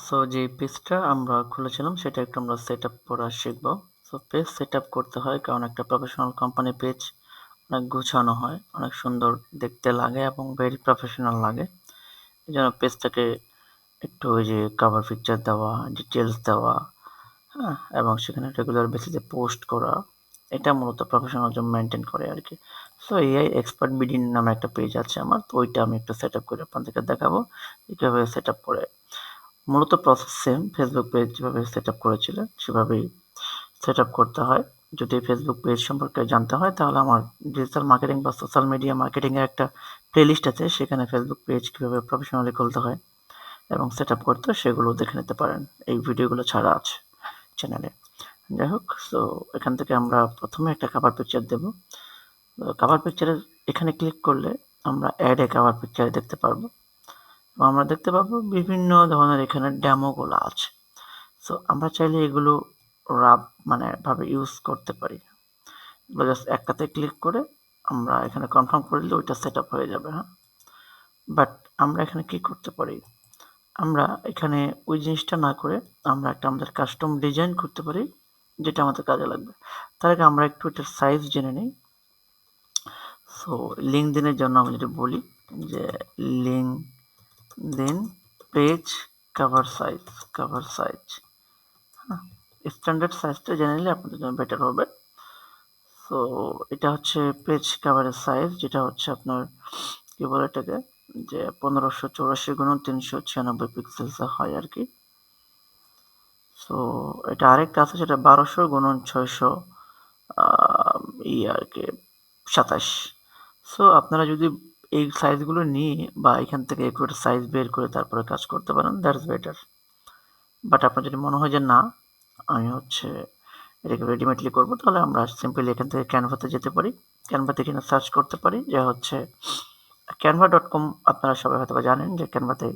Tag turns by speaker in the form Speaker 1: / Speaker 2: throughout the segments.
Speaker 1: So যে পেজটা আমরা খুলেছিলাম সেটা একটু আমরা সেটআপ করা শিখব। সো পেজ সেটআপ করতে হয় কারণ একটা প্রফেশনাল কোম্পানি পেজ অনেক গুছানো হয়, অনেক সুন্দর দেখতে লাগে এবং ভেরি প্রফেশনাল লাগে। এজন্য পেজটাকে একটু ওই যে কভার পিকচার দেওয়া, ডিটেইলস দেওয়া, হ্যাঁ? এবং সেখানে রেগুলার বেসিসে পোস্ট করা। এটা মূলত প্রফেশনালিজম মেইনটেইন করে আরকি। সো এআই এক্সপার্ট বিডি নামে একটা পেজ আছে আমার। তো ওইটা আমি একটু সেটআপ করে আপনাদেরকে দেখাবো কিভাবে সেটআপ করে। মূলত প্রসেস সেম, ফেসবুক পেজ যেভাবে সেটআপ করেছিলেন সেভাবেই সেটআপ করতে হয়। যদি ফেসবুক পেজ সম্পর্কে জানতে হয় তাহলে আমার ডিজিটাল মার্কেটিং বা সোশ্যাল মিডিয়া মার্কেটিং এর একটা প্লেলিস্ট আছে, সেখানে ফেসবুক পেজ কিভাবে প্রফেশনালি খুলতে হয় এবং সেটআপ করতে হয় সেগুলো দেখে নিতে পারেন। এই ভিডিওগুলো ছাড়া আছে চ্যানেলে। যাই হোক, সো এখান থেকে আমরা প্রথমে একটা কভার পিকচার দেব। কভার পিকচারের এখানে ক্লিক করলে আমরা অ্যাড এ কভার পিকচার দেখতে পারবো এবং আমরা দেখতে পাবো বিভিন্ন ধরনের এখানে ডেমোগুলো আছে। সো আমরা চাইলে এগুলো রাব মানে ভাবে ইউজ করতে পারি। এগুলো জাস্ট একটাতে ক্লিক করে আমরা এখানে কনফার্ম করে দিলে ওইটা সেটআপ হয়ে যাবে, হ্যাঁ? বাট আমরা এখানে কি করতে পারি? আমরা এখানে ওই জিনিসটা না করে আমরা একটা আমাদের কাস্টম ডিজাইন করতে পারি, যেটা আমাদের কাজে লাগবে। তার আগে আমরা একটু এটার সাইজ জেনে নিই। সো লিঙ্কডইনের জন্য আমি যদি বলি যে লিঙ্কডইন পেজ কভার সাইজ, হ্যাঁ? স্ট্যান্ডার্ড সাইজটা জেনে নিলে আপনাদের জন্য বেটার হবে। সো এটা হচ্ছে পেজ কভারের সাইজ, যেটা হচ্ছে আপনার কি বলে এটাকে, যে 1584 × 396 হয় আর কি। সো এটা আরেকটা আছে সেটা 1200 × 600 আর কি 27। সো আপনারা যদি এই সাইজগুলো নিয়ে বা এখান থেকে একটু সাইজ বের করে তারপরে কাজ করতে পারেন, দ্যাটস বেটার। বাট আপনার যদি মনে হয় যে না, আমি হচ্ছে এটাকে রেডিমেডলি করবো, তাহলে আমরা সিম্পলি এখান থেকে ক্যানভাতে যেতে পারি। ক্যানভাতে কিনা সার্চ করতে পারি যে হচ্ছে canva.com। আপনারা সবাই হয়তো জানেন যে ক্যানভাতে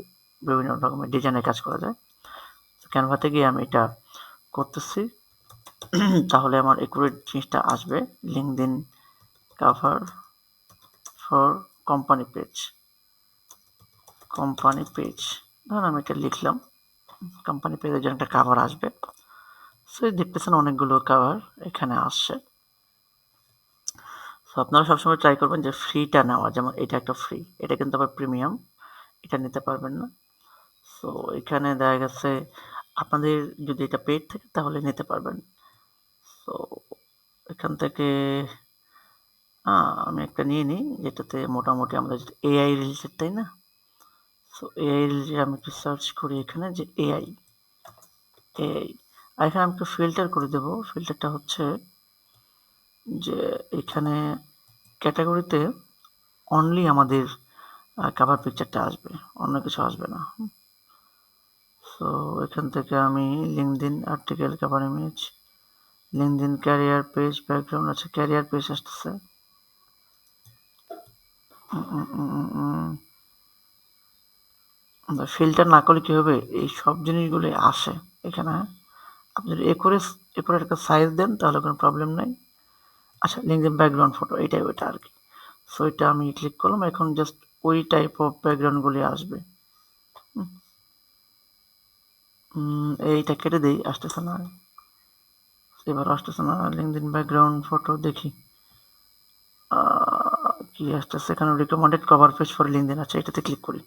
Speaker 1: বিভিন্ন রকমের ডিজাইনের কাজ করা যায়। ক্যানভাতে গিয়ে আমি এটা করতেছি। তাহলে আমার একুরেট জিনিসটা আসবে। LinkedIn cover for company page. ধরুন আমি এটা লিখলাম, কোম্পানি পেজের জন্য একটা কভার আসবে। সো দেখতেছেন অনেকগুলো কভার এখানে আসছে। সো আপনারা সবসময় ট্রাই করবেন যে ফ্রিটা নেওয়া, যেমন এটা একটা ফ্রি, এটা কিন্তু আবার প্রিমিয়াম, এটা নিতে পারবেন না। সো এখানে দেখা গেছে আপনাদের যদি এটা পেইড থাকে তাহলে নিতে পারবেন। সো এখান থেকে আমি একটা নিয়ে নিই যেটাতে মোটামুটি আমাদের এআই রিলেটেড, তাই না? সো এআই রিলেটেড আমি একটু সার্চ করি এখানে যে এআই আর এখানে আমি একটু ফিল্টার করে দেবো। ফিল্টারটা হচ্ছে যে এখানে ক্যাটাগরিতে অনলি আমাদের কভার পিকচারটা আসবে, অন্য কিছু আসবে না। সো এখান থেকে আমি LinkedIn article cover image, LinkedIn career page background আছে, ক্যারিয়ার পেজ আসতেছে। ফিল্টার না করলে কি হবে, এই সব জিনিসগুলো আসে এখানে, হ্যাঁ? আপনি যদি এ করে একটা সাইজ দেন তাহলে কোনো প্রবলেম নাই। আচ্ছা, লিঙ্কডইন ব্যাকগ্রাউন্ড ফটো এটাই ওইটা আর কি। সো এটা আমি ক্লিক করলাম, এখন জাস্ট ওই টাইপ অফ ব্যাকগ্রাউন্ডগুলি আসবে। এইটা কেটে দিই, আসতেছে না, এবার আসতেছে না। লিঙ্কডইন ব্যাকগ্রাউন্ড ফটো দেখি কি আসতেছে। এখানে recommended cover page for LinkedIn আছে, এটাতে ক্লিক করি।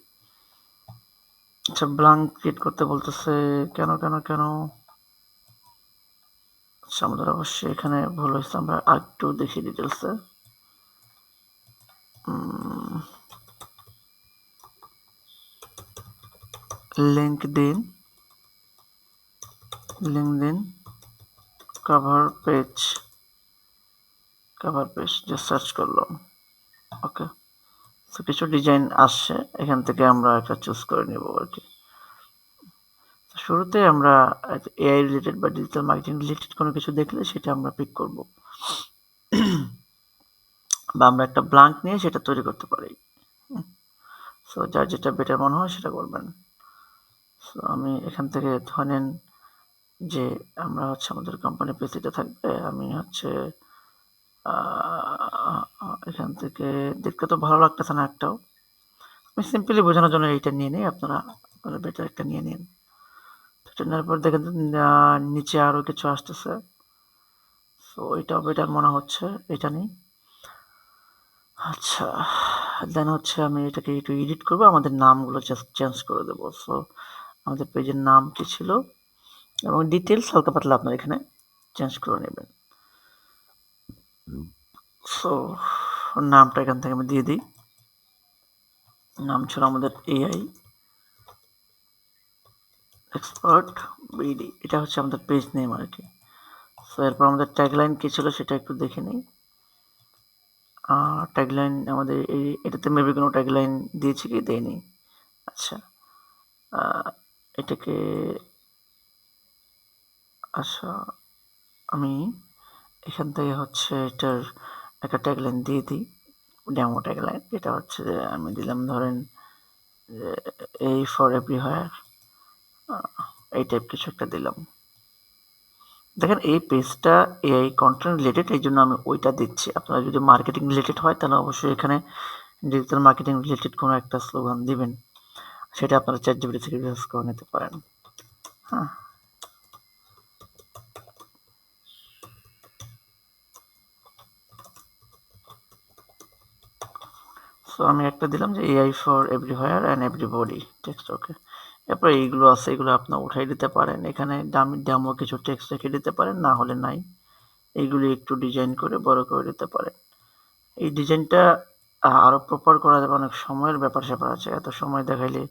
Speaker 1: আচ্ছা, ব্ল্যাঙ্ক ক্রিয়েট করতে বলতেছে, কেন? আচ্ছা, আমাদের অবশ্যই এখানে ভুল হয়েছে, আমরা আরেকটু দেখি ডিটেলসে। LinkedIn cover page just search করলাম। ওকে, তো কিছু ডিজাইন আসছে, এখান থেকে আমরা একটা চুজ করে নেব আর কি। শুরুতে আমরা এআই রিলেটেড বা ডিজিটাল মার্কেটিং রিলেটেড কোনো কিছু দেখলে সেটা আমরা পিক করব, বা আমরা একটা ব্ল্যাঙ্ক নিয়ে সেটা তৈরি করতে পারি। সো যার যেটা বেটার মনে হয় সেটা করবেন। সো আমি এখান থেকে ধরেন যে আমরা হচ্ছে আমাদের কোম্পানি পেজটা থাকবে, আমি হচ্ছে এখান থেকে দেখতে তো ভালো লাগতেছে না একটাও। আমি সিম্পলি বোঝানোর জন্য এইটা নিয়ে নিই, আপনারা বেটার একটা নিয়ে নিন। নেওয়ার পর দেখেন নিচে আরো কিছু আসতেছে। সো এটা বেটার মনে হচ্ছে, এটা নেই। আচ্ছা, দেন হচ্ছে আমি এটাকে একটু এডিট করবো, আমাদের নামগুলো জাস্ট চেঞ্জ করে দেবো। সো আমাদের পেজের নাম কি ছিল এবং ডিটেলস হালকা পাতলা আপনার এখানে চেঞ্জ করে নেবেন। সো নামটা এখান থেকে আমি দিয়ে দিই। নাম ছিল আমাদের এআই এক্সপার্ট বিডি, এটা হচ্ছে আমাদের পেজ নেম আর কি। সো এরপর আমাদের ট্যাগলাইন কি ছিল সেটা একটু দেখে নিই। ট্যাগলাইন আমাদের এটাতে মেবি কোনো ট্যাগলাইন দিয়েছি কি দেয়নি। আচ্ছা, এটাকে আচ্ছা আমি এখান থেকে হচ্ছে এটার একটা ট্যাগলাইন দিয়ে দিই, ডেমো ট্যাগলাইন। এটা হচ্ছে যে আমি দিলাম ধরেন এই ফর এভরিহোয়ার, এই টাইপ কিছু একটা দিলাম। দেখেন এই পেজটা এআই কন্টেন্ট রিলেটেড, এই জন্য আমি ওইটা দিচ্ছি। আপনারা যদি মার্কেটিং রিলেটেড হয় তাহলে অবশ্যই এখানে ডিজিটাল মার্কেটিং রিলেটেড কোনো একটা স্লোগান দিবেন, সেটা আপনারা চ্যাটজিপিটি থেকে রিসার্চ করে নিতে পারেন। হ্যাঁ, সো আমি একটা দিলাম যে AI for everywhere and everybody text. Okay, এরপর এইগুলো আছে, এগুলো আপনার উঠাই দিতে পারেন, এখানে ডেমো কিছু টেক্সট রেখে দিতে পারেন, না হলে নাই। এইগুলি একটু ডিজাইন করে বড় করে দিতে পারেন। এই ডিজাইনটা আরো প্রপার করা যাবে, অনেক সময়ের ব্যাপার স্যাপার আছে, এত সময় দেখাইলে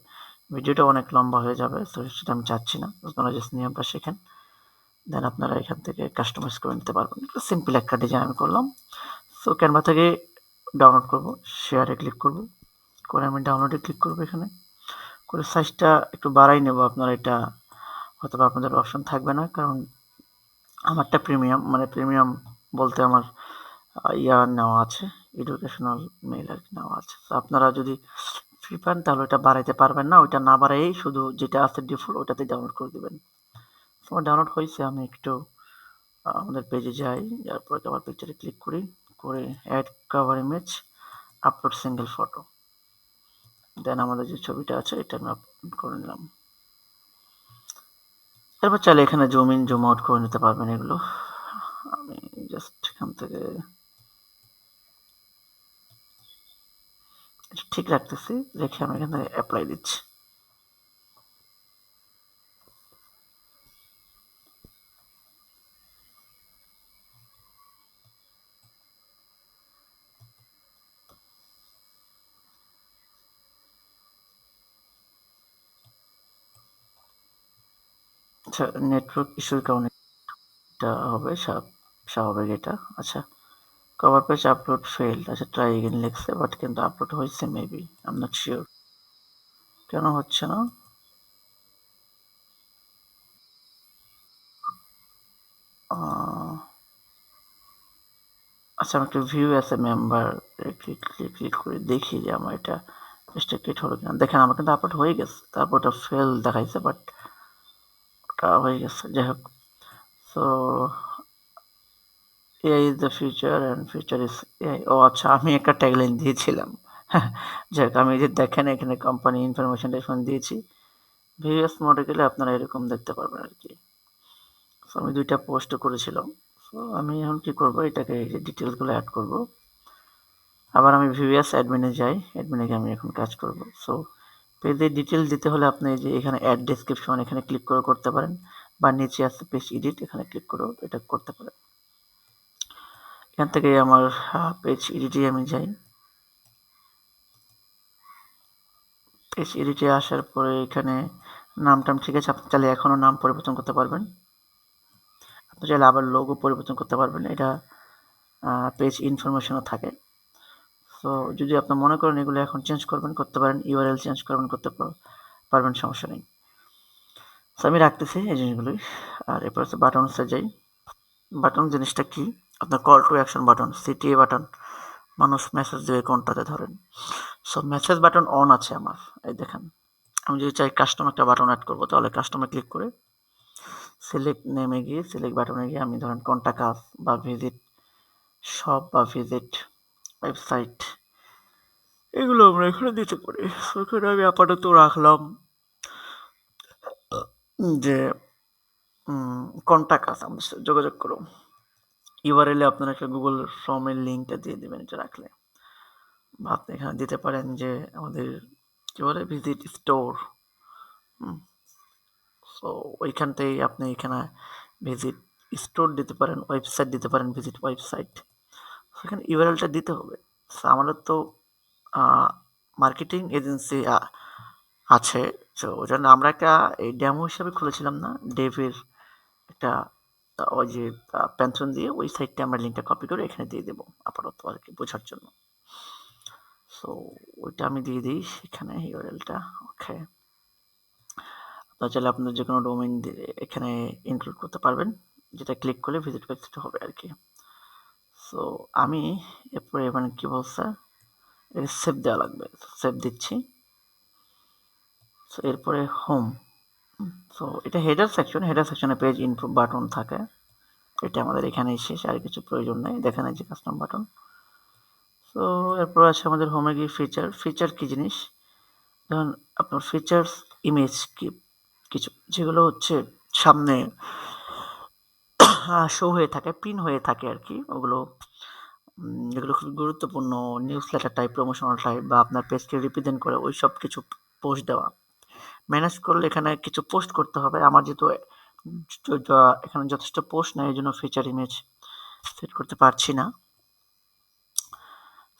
Speaker 1: ভিডিওটা অনেক লম্বা হয়ে যাবে, তো সেটা আমি চাচ্ছি না। আপনারা জাস্ট নিয়মটা শেখেন, দেন আপনারা এখান থেকে কাস্টমাইজ করে নিতে পারবেন। সিম্পল একটা ডিজাইন আমি করলাম। সো ক্যানভা থেকে ডাউনলোড করব, শেয়ারে ক্লিক করব, করে আমি ডাউনলোডে ক্লিক করব, এখানে করে সাইজটা একটু বাড়াই নেব। আপনারা এটা হয়তো আপনাদের অপশন থাকবে না, কারণ আমারটা প্রিমিয়াম, মানে প্রিমিয়াম বলতে আমার নেওয়া আছে, এডুকেশনাল মেইল আর কি নেওয়া আছে। তো আপনারা যদি ফ্রি পান তাহলে ওটা বাড়াইতে পারবেন না, ওইটা না বাড়াই শুধু যেটা আছে ডিফল্ট ওটাতে ডাউনলোড করে দেবেন। আমার ডাউনলোড হয়েছে, আমি একটু আমাদের পেজে যাই, তারপরে কভার পিকচারে ক্লিক করি, করে add cover image, upload single photo, then আমাদের যে ছবিটা আছে এটা আমি আপলোড করে নিলাম। এরপর চাইলে এখানে জুম ইন জুম আউট করে নিতে পারবেন এগুলো। আমি জাস্ট এখান থেকে ঠিক রাখতেছি, রেখে আমি এখানে অ্যাপ্লাই দিচ্ছি। আচ্ছা, নেটওয়ার্ক ইস্যুর কারণে এটা হবে, স্বাভাবিক এটা। আচ্ছা, কভার পেজ আপলোড ফেইল্ড, আচ্ছা ট্রাই এগেইন লিখছে, বাট কিন্তু আপলোড হয়েছে maybe, I am not sure কেন হচ্ছে না। আচ্ছা, আমি একটু view as a member click করে দেখি যে আমার এটা রেস্ট্রিক্টেড হলো কিনা। দেখেন আমার কিন্তু আপলোড হয়ে গেছে, তারপর ওটা ফেল দেখাইছে, বাট ওটা হয়ে গেছে। যাই হোক, so AI is the future and future is AI. ও আচ্ছা, আমি একটা ট্যাগলাইন দিয়েছিলাম। যাই হোক, আমি যে দেখেন এখানে কোম্পানি ইনফরমেশন দিয়েছি, ভিএস মোডে গেলে আপনারা এরকম দেখতে পারবেন আর কি। সো আমি 2টা পোস্ট করেছিলাম। সো আমি এখন কি করব, এটাকে এই যে ডিটেলসগুলো অ্যাড করব। আবার আমি ভিভিএস অ্যাডমিনে যাই, অ্যাডমিনে গিয়ে আমি এখন কাজ করব। সো পেজের ডিটেল দিতে হলে আপনি এই যে এখানে অ্যাড ডেসক্রিপশন এখানে ক্লিক করে করতে পারেন, বা নিচে আছে পেজ এডিট, এখানে ক্লিক করেও এটা করতে পারেন। এখান থেকে আমার পেজ এডিটে আমি যাই। পেজ এডিটে আসার পরে এখানে নাম ঠিক আছে, আপনি চাইলে এখনও নাম পরিবর্তন করতে পারবেন, আপনি চাইলে আবার লোগো পরিবর্তন করতে পারবেন, এটা পেজ ইনফরমেশনও থাকে। সো যদি আপনি মনে করেন এগুলো এখন চেঞ্জ করবেন করতে পারেন, ইউআরএল চেঞ্জ করবেন করতে পারবেন, সমস্যা নেই। সো আমি রাখতেছি এই জিনিসগুলোই। আর এরপর হচ্ছে বাটনসে যাই। বাটন জিনিসটা কি, আপনার call to action button, CTA button, মানুষ মেসেজ দেবে কোনটাতে ধরেন। সো মেসেজ বাটন অন আছে আমার, এই দেখেন। আমি যদি চাই কাস্টম একটা বাটন অ্যাড করবো, তাহলে কাস্টমে ক্লিক করে সিলেক্ট নেমে গিয়ে সিলেক্ট বাটনে গিয়ে আমি ধরেন কোনটা কাজ বা ভিজিট শপ বা ভিজিট ওয়েবসাইট, এগুলো আমরা এখানে দিতে পারি। এখানে আমি আপাতত রাখলাম যে কন্টাক্ট আছে আমাদের সাথে যোগাযোগ করো। ইউআরএল এ আপনারা একটা গুগল ফর্মের লিঙ্কটা দিয়ে দিবেন এটা রাখলে। বা আপনি এখানে দিতে পারেন যে আমাদের কি বলে ভিজিট স্টোর। সো ওইখান থেকেই আপনি এখানে ভিজিট স্টোর দিতে পারেন, ওয়েবসাইট দিতে পারেন, ভিজিট ওয়েবসাইট। সেখানে ইউআরএলটা দিতে হবে। সো আমাদের তো মার্কেটিং এজেন্সি আছে। সো ওই জন্য আমরা একটা এই ডেমো হিসাবে খুলেছিলাম না ডেভের একটা ওই যে পেনশন দিয়ে ওই সাইটটা আমরা লিঙ্কটা কপি করে এখানে দিয়ে দেবো আপাতত আর কি বোঝার জন্য। সো ওইটা আমি দিয়ে দিই সেখানে ইউআরএলটা। ওকে, আপনারা চাইলে আপনাদের যে কোনো ডোমেইন এখানে ইনক্লুড করতে পারবেন, যেটা ক্লিক করলে ভিজিট ওয়েবসাইট হবে আর কি। সো আমি এরপরে মানে কি বলছে সেভ দেওয়া লাগবে, সেভ দিচ্ছি। সো এরপরে হোম। সো এটা হেডার সেকশন, হেডার সেকশনে পেজ ইনফো বাটন থাকে, এটা আমাদের এখানেই শেষ, আর কিছু প্রয়োজন নেই। দেখেন এই যে কাস্টম বাটন। সো এরপর আছে আমাদের হোমে গিয়ে ফিচার। ফিচার কি জিনিস? ধরুন আপনার ফিচার্স ইমেজ কি কিছু যেগুলো হচ্ছে সামনে শো হয়ে থাকে, পিন হয়ে থাকে আর কি, ওগুলো যেগুলো খুব গুরুত্বপূর্ণ news letter type, promotional type বা আপনার পেজকে রিপ্রেজেন্ট করে ওই সব কিছু পোস্ট দেওয়া। ম্যানেজ করলে এখানে কিছু পোস্ট করতে হবে। আমার যেহেতু এখানে যথেষ্ট পোস্ট নেই, এই জন্য ফিচার ইমেজ সেট করতে পারছি না।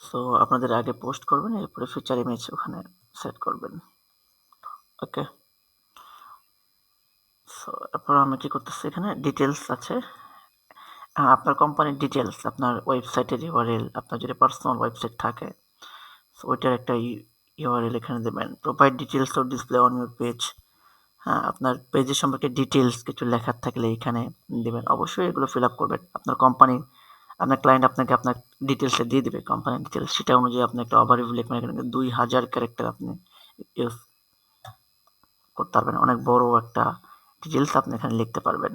Speaker 1: সো আপনাদের আগে পোস্ট করবেন, এরপরে ফিচার ইমেজ ওখানে সেট করবেন। ওকে, সো এরপর আমি কি করতেছি, এখানে ডিটেলস আছে, আপনার কোম্পানির ডিটেলস, আপনার ওয়েবসাইটের ইউআরএল, আপনার যদি পার্সোনাল ওয়েবসাইট থাকে সো ওইটার একটা ইউআরএল এখানে দেবেন। Provide details of display on your page. হ্যাঁ, আপনার পেজের সম্পর্কে ডিটেলস কিছু লেখার থাকলে এখানে দেবেন। অবশ্যই এগুলো ফিল আপ করবেন। আপনার কোম্পানি, আপনার ক্লায়েন্ট আপনাকে আপনার ডিটেলসটা দিয়ে দেবে, কোম্পানির ডিটেলস। সেটা অনুযায়ী আপনি একটা ওভারভিউ লিখবেন। এখানে 2000 ক্যারেক্টার আপনি ইউজ করতে পারবেন। অনেক বড় একটা ডিটেলস আপনি এখানে লিখতে পারবেন।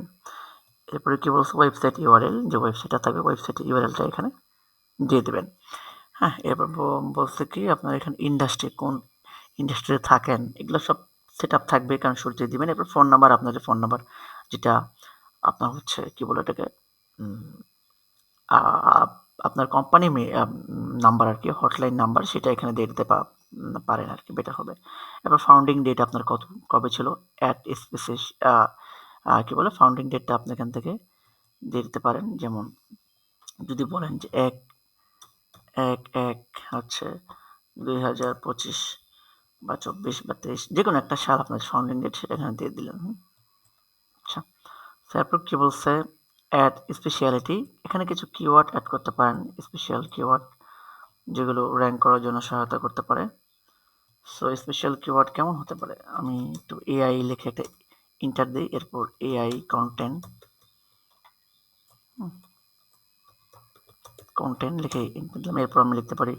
Speaker 1: এরপরে কি বলছে, ওয়েবসাইট ইউআরএল, যে ওয়েবসাইটটা থাকবে ওয়েবসাইট ইউআরএলটা এখানে দিয়ে দেবেন। হ্যাঁ, এরপর বলছে কি আপনার এখানে ইন্ডাস্ট্রি, কোন ইন্ডাস্ট্রিতে থাকেন, এগুলো সব সেট আপ থাকবে, কারণ শুরুতে দিবেন। এরপর ফোন নাম্বার, আপনাদের ফোন নাম্বার যেটা আপনার হচ্ছে কি বলে এটাকে আপনার কোম্পানি নাম্বার আর কি, হটলাইন নাম্বার, সেটা এখানে দিয়ে দিতে পারেন আর কি, বেটার হবে। এবার ফাউন্ডিং ডেট আপনার কবে ছিল, অ্যাট স্পেসিস কি বলে ফাউন্ডিং ডেটটা আপনি এখান থেকে দিয়ে দিতে পারেন। যেমন যদি বলেন যে 1/1 হচ্ছে 2025 বা 24 বা 23, যে কোনো একটা সাল আপনার ফাউন্ডিং ডেট সেটা এখানে দিয়ে দিলেন। আচ্ছা, তারপর কি বলছে, অ্যাড স্পেশালিটি, এখানে কিছু কিওয়ার্ড অ্যাড করতে পারেন, স্পেশাল কিওয়ার্ড যেগুলো র্যাঙ্ক করার জন্য সহায়তা করতে পারে। সো স্পেশাল কিওয়ার্ড কেমন হতে পারে, আমি একটু এআই লিখে একটা ইন্টার দিই, এরপর এআই কন্টেন্ট লিখে ইনপুট দিলাম। এরপর আমি লিখতে পারি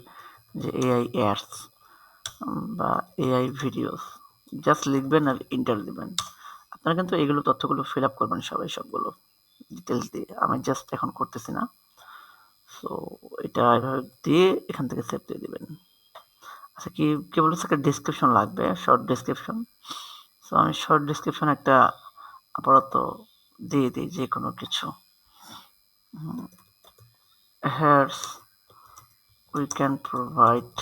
Speaker 1: যে এআই অ্যাডস বা এআই ভিডিওস, জাস্ট লিখবেন আর ইন্টার দিবেন। আপনারা কিন্তু এগুলো তথ্যগুলো ফিল আপ করবেন সবাই, সবগুলো ডিটেলস দিয়ে। আমি জাস্ট এখন করতেছি না। সো এটা এভাবে দিয়ে এখান থেকে সেভ দিয়ে দিবেন। আচ্ছা, কি বলেছে, একটা ডেসক্রিপশন লাগবে, শর্ট ডেসক্রিপশন। সো আমি শর্ট ডেসক্রিপশন একটা আপাতত দিয়ে দিই, যে কোনো কিছু। Here's we can provide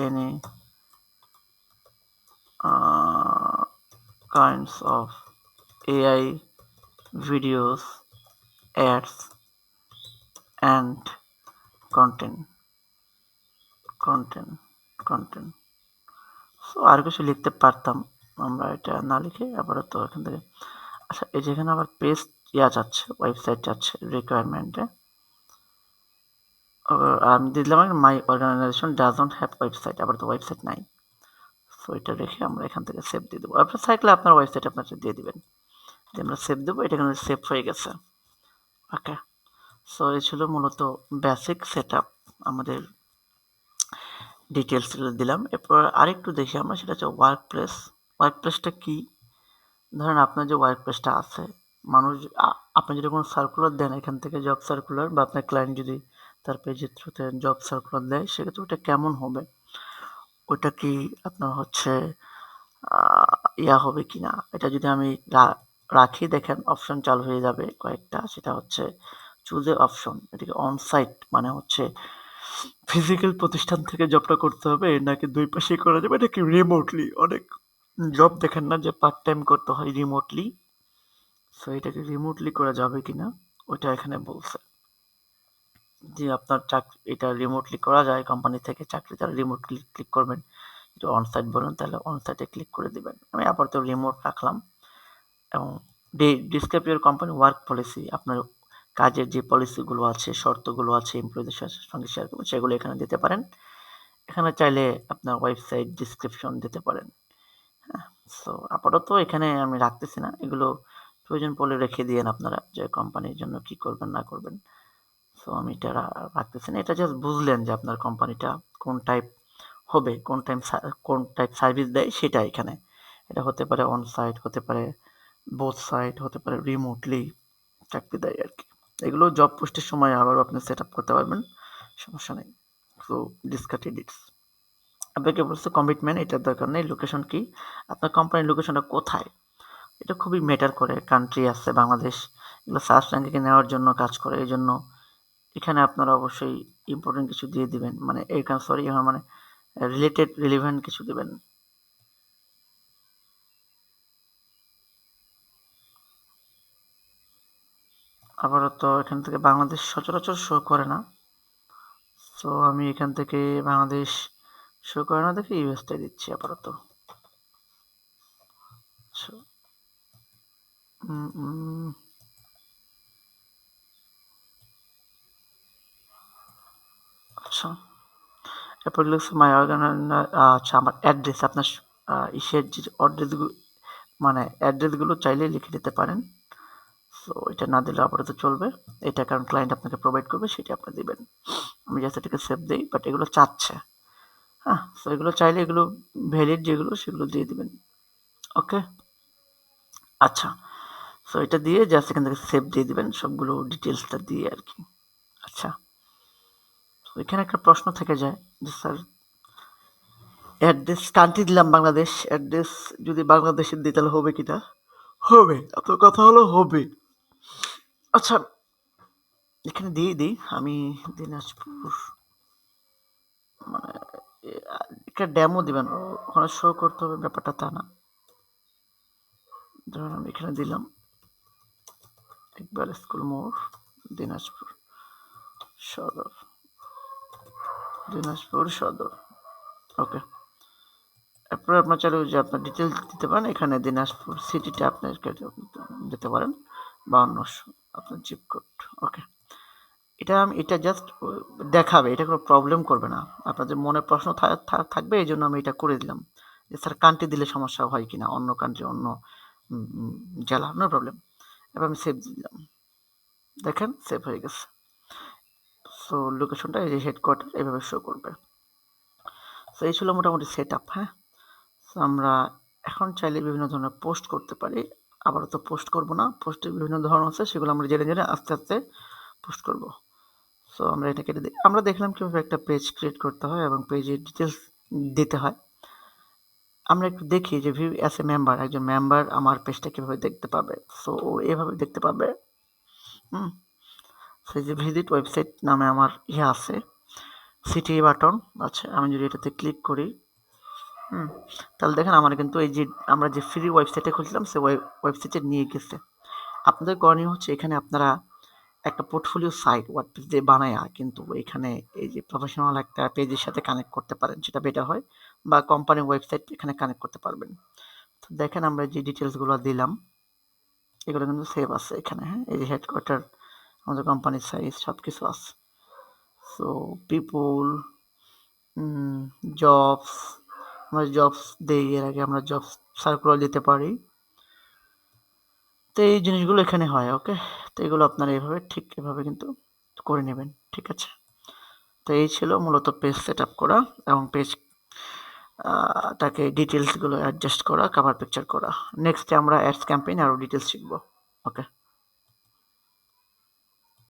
Speaker 1: any kinds of AI videos, ads and content content. So আর কিছু লিখতে পারতাম, আমরা এটা না লিখে আপাতত এখান থেকে। আচ্ছা, এই যেখানে আবার পেজ যাচ্ছে, ওয়েবসাইট যাচ্ছে রিকোয়ারমেন্টে, আমি দিলাম মাই অর্গানাইজেশন ডাজন্ট হ্যাভ ওয়েবসাইট, আবার তো ওয়েবসাইট নাই। সো এটা রেখে আমরা এখান থেকে সেভ দিয়ে দেবো। আপনার থাকলে আপনার ওয়েবসাইট আপনার দিয়ে দিবেন, যে আমরা সেভ দেবো, এটা কিন্তু সেভ হয়ে গেছে। ওকে, সো এই ছিল মূলত বেসিক সেট আপ, আমাদের ডিটেলস দিলাম। এরপর আরেকটু দেখি আমরা, সেটা হচ্ছে ওয়ার্ক প্লেস। ওয়ার্ক প্লেসটা কি? ধরেন আপনার যে ওয়ার্ক প্লেসটা আছে, মানুষ আপনি যদি কোনো সার্কুলার দেন এখান থেকে, জব সার্কুলার, বা আপনার ক্লায়েন্ট যদি তার পেজের থ্রুতে জব সার্কুলার দেয়, সেক্ষেত্রে ওটা কেমন হবে, ওটা কি আপনার হচ্ছে ইয়া হবে কিনা, এটা যদি আমি রাখি, দেখেন অপশন চালু হয়ে যাবে কয়েকটা। সেটা হচ্ছে চুজ এ অপশন, এটাকে অনসাইট মানে হচ্ছে ফিজিক্যাল প্রতিষ্ঠান থেকে জবটা করতে হবে নাকি দুই পাশেই করা যাবে নাকি রিমোটলি। অনেক জব দেখেন না যে পার্ট টাইম করতে হয় রিমোটলি, সো এটাকে রিমোটলি করা যাবে কিনা ওইটা এখানে বলছে যে আপনার চাকরি এটা রিমোটলি করা যায়, কোম্পানি থেকে চাকরি তারা রিমোটলি ক্লিক করবেন। যদি অনসাইট বলেন তাহলে অনসাইটে ক্লিক করে দিবেন। আমি আপাতত রিমোট রাখলাম এবং describe your company work policy, আপনার কাজের যে পলিসিগুলো আছে, শর্তগুলো আছে এমপ্লয়ীদের সঙ্গে শেয়ার করবেন, সেগুলো এখানে দিতে পারেন। এখানে চাইলে আপনার ওয়েবসাইট ডিসক্রিপশন দিতে পারেন। হ্যাঁ, সো আপাতত এখানে আমি রাখতেছি না, এগুলো প্রয়োজন পড়লে রেখে দিয়েন আপনারা যে কোম্পানির জন্য কি করবেন না করবেন। সো আমি এটা রাখতেছি না, এটা জাস্ট বুঝলেন যে আপনার কোম্পানিটা কোন টাইপ হবে, কোন টাইপ সার্ভিস দেয় সেটা এখানে। এটা হতে পারে অন সাইট, হতে পারে বোথ সাইট, হতে পারে রিমোটলি চাকরি দেয় আর কি। এগুলো জব পোস্টের সময় আবারও আপনি সেট আপ করতে পারবেন, সমস্যা নেই। সো ডিসকাস এডিটস আপনাকে বলছে কমিটমেন্ট, এটার দরকার নেই। লোকেশন কি, আপনার কোম্পানির লোকেশনটা কোথায়, এটা খুবই ম্যাটার করে। কান্ট্রি আছে বাংলাদেশ, এগুলো সার্চ র্যাঙ্কিংয়ে নেওয়ার জন্য কাজ করে। এই জন্য এখানে আপনারা অবশ্যই ইম্পর্টেন্ট কিছু দিয়ে দিবেন, মানে এখানে সরি মানে রিলেভেন্ট কিছু দিবেন। আবারও তো এখান থেকে বাংলাদেশ সচরাচর শো করে না, সো আমি এখান থেকে বাংলাদেশ শো করে না দেখে ইউএসটাই দিচ্ছি আপাতত। আচ্ছা, এরপর লিখছে মাই আচ্ছা আমার অ্যাড্রেস, আপনার ইসের যে অ্যাড্রেসগুলো, মানে অ্যাড্রেসগুলো চাইলে লিখে দিতে পারেন। সো এটা না দিলে আপাতত চলবে, এটা কারণ ক্লায়েন্ট আপনাকে প্রোভাইড করবে সেটা আপনি দিবেন। আমি জাস্ট এটাকে সেভ দিই, বাট এগুলো চাচ্ছে। হ্যাঁ, সো এগুলো চাইলে এগুলো ভ্যালিড যেগুলো সেগুলো দিয়ে দিবেন। ওকে, আচ্ছা, সো এটা দিয়ে জাস্ট এখান থেকে সেভ দিয়ে দিবেন সবগুলো ডিটেলসটা দিয়ে আর কি। আচ্ছা, এখানে একটা প্রশ্ন থেকে যায় যে স্যার অ্যাড্রেস কান্ট্রি দিলাম বাংলাদেশ, অ্যাড্রেস যদি বাংলাদেশের দিই তাহলে হবে কিনা? হবে, আপনার কথা হলো হবে। আচ্ছা, এখানে দিয়ে দিই আমি দিনাজপুর, মানে একটা ডেমো দিবেন, ওখানে শো করতে হবে ব্যাপারটা তা না। ধরুন আমি এখানে দিলাম ইকবাল স্কুল মোড়, দিনাজপুর সদর, দিনাজপুর সদর। ওকে, এরপর আপনার চাইলে যে আপনার ডিটেলস দিতে পারেন, এখানে দিনাজপুর সিটিটা আপনার দিতে পারেন 5200 আপনার জিপ কোড। ওকে, এটা জাস্ট দেখাবে, এটা কোনো প্রবলেম করবে না। আপনাদের মনে প্রশ্ন থাকবে, এই জন্য আমি এটা করে দিলাম যে স্যার কান্ট্রি দিলে সমস্যা হয় কিনা, অন্য কান্ট্রি অন্য জেলা, নো প্রবলেম। এবার আমি সেভ দিলাম, দেখেন সেভ হয়ে গেছে। সো লোকেশনটা এই যে হেডকোয়ার্টার এইভাবে শো করবে। সো এই ছিল মোটামুটি সেট আপ। হ্যাঁ, সো আমরা এখন চাইলে বিভিন্ন ধরনের পোস্ট করতে পারি। আবারও তো পোস্ট করব না, পোস্টের বিভিন্ন ধরন আছে, সেগুলো আমরা জেনে জেনে আস্তে আস্তে পোস্ট করব। সো আমরা এটা কেটে দিই। আমরা দেখলাম কীভাবে একটা পেজ ক্রিয়েট করতে হয় এবং পেজের ডিটেলস দিতে হয়। আমরা একটু দেখি যে ভিউ অ্যাজ এ মেম্বার, একজন মেম্বার আমার পেজটা কীভাবে দেখতে পাবে। সো ও এভাবে দেখতে পাবে। সেই যে ভিজিট ওয়েবসাইট নামে আমার আছে সিটি বাটন। আচ্ছা, আমি যদি এটাতে ক্লিক করি, তাহলে দেখেন আমার কিন্তু এই যে আমরা যে ফ্রি ওয়েবসাইটে খুলছিলাম সে ওয়েবসাইটে নিয়ে গেছে। আপনাদের করণীয় হচ্ছে এখানে আপনারা একটা পোর্টফোলিও সাইট ওয়ার্ডপ্রেস দিয়ে বানায়া কিন্তু এখানে এই যে প্রফেশনাল একটা পেজের সাথে কানেক্ট করতে পারেন, সেটা বেটার হয়। বা কোম্পানির ওয়েবসাইট এখানে কানেক্ট করতে পারবেন। তো দেখেন আমরা যে ডিটেলসগুলো দিলাম এগুলো কিন্তু সেভ আছে এখানে। হ্যাঁ, এই যে হেডকোয়ার্টার, আমাদের কোম্পানির সাইজ সব কিছু আছে। সো পিপুল, জবস, আমরা জবস দেই, এর আগে আমরা জবস সার্কুলার দিতে পারি। তো এই জিনিসগুলো এখানে হয়। ওকে, তো এগুলো আপনারা এইভাবে ঠিক এভাবে কিন্তু করে নেবেন, ঠিক আছে। তো এই ছিল মূলত পেজ সেট আপ করা এবং পেজ তাকে ডিটেলসগুলো অ্যাডজাস্ট করা, কভার পিকচার করা। নেক্সটে আমরা অ্যাডস ক্যাম্পেইন আরও ডিটেলস শিখব। ওকে।